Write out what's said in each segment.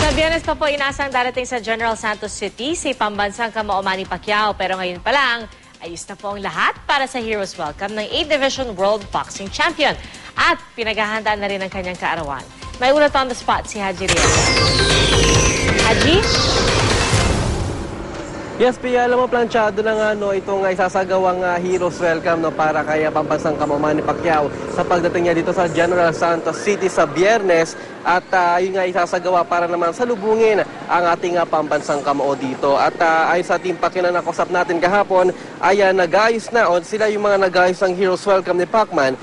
Sa Biyernes pa po inasang darating sa General Santos City si pambansang kamao Manny Pacquiao, pero ngayon pa lang ayos na po ang lahat para sa Heroes Welcome ng 8th Division World Boxing Champion at pinaghahanda na rin ang kanyang kaarawan. May ulat on the spot si Haji Rieta. Haji? Yes, Pia, alam mo, planchado na nga itong isasagawang Heroes Welcome para kay pambansang kamao Manny Pacquiao sa pagdating niya dito sa General Santos City sa Biyernes. At yun nga isasagawa para naman salubungin ang ating pambansang kamao dito. At ayon sa ating pakinanakosap natin kahapon, ay nag-ayos na o sila yung mga nag-ayos ng Heroes Welcome ni Pacman.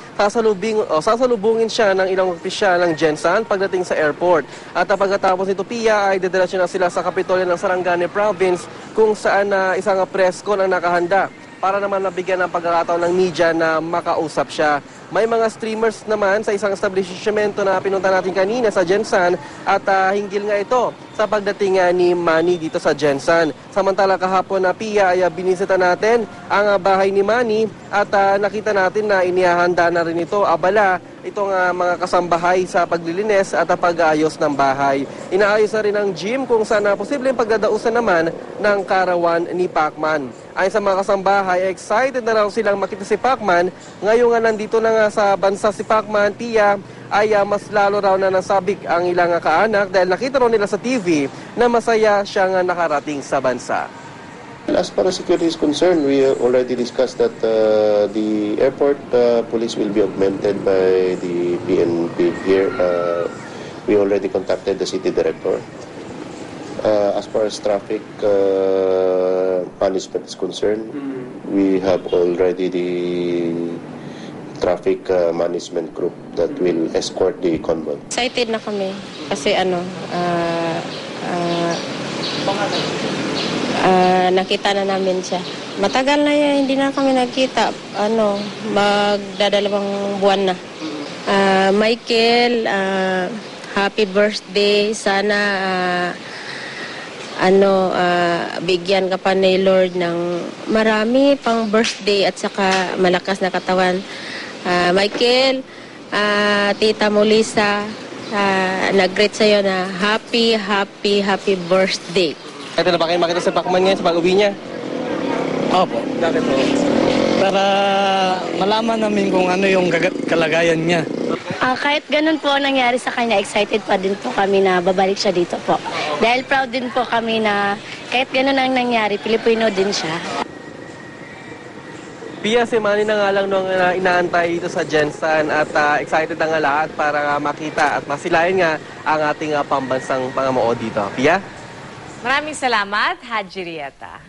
Sasalubungin siya ng ilang opisyal ng Gensan pagdating sa airport. At pagkatapos nito, Pia, ay dediretso na sila sa Kapitolyo ng Sarangani Province kung saan isang press con ang nakahanda para naman nabigyan ng pagkakataon ng media na makausap siya. May mga streamers naman sa isang establishmento na pinunta natin kanina sa Gensan at hinggil nga ito sa pagdating ni Manny dito sa Gensan. Samantala kahapon na Pia ay binisita natin ang bahay ni Manny at nakita natin na inihahanda na rin ito abala itong mga kasambahay sa paglilinis at pag-aayos ng bahay. Inaayos na rin ang gym kung saan posibleng pagdadausan naman ng karawan ni Pacman. Ayon sa mga kasambahay, excited na raw silang makita si Pacman. Ngayon nga nandito na nga sa bansa si Pacman, Pia, ay mas lalo raw na nasabik ang ilang kaanak dahil nakita raw nila sa TV na masaya siyang nakarating sa bansa. As far as security is concerned, we already discussed that the airport police will be augmented by the PNP here. We already contacted the city director. As far as traffic punishment is concerned, we have already the traffic management group that will escort the convoy. Excited na kami kasi nakita na namin siya. Matagal na yan, hindi na kami nakita. Magdadalawang buwan na. Michael, happy birthday. Sana bigyan ka pa ni Lord ng marami pang birthday at saka malakas na katawan. Michael, Tita Molisa, nag-greet sa'yo na happy birthday. Ito na ba kayo makita sa Pacman ngayon sa pag-uwi niya? Opo. Bakit po? Para malaman namin kung ano yung kalagayan niya. Kahit ganun po ang nangyari sa kanya, excited pa din po kami na babalik siya dito po. Dahil proud din po kami na kahit ganun ang nangyari, Pilipino din siya. Pia, si Manny na nga lang nung inaantay dito sa Gensan at excited na nga lahat para makita at masilayan nga ang ating pambansang pangamao dito. Pia? Maraming salamat, Haji Rieta.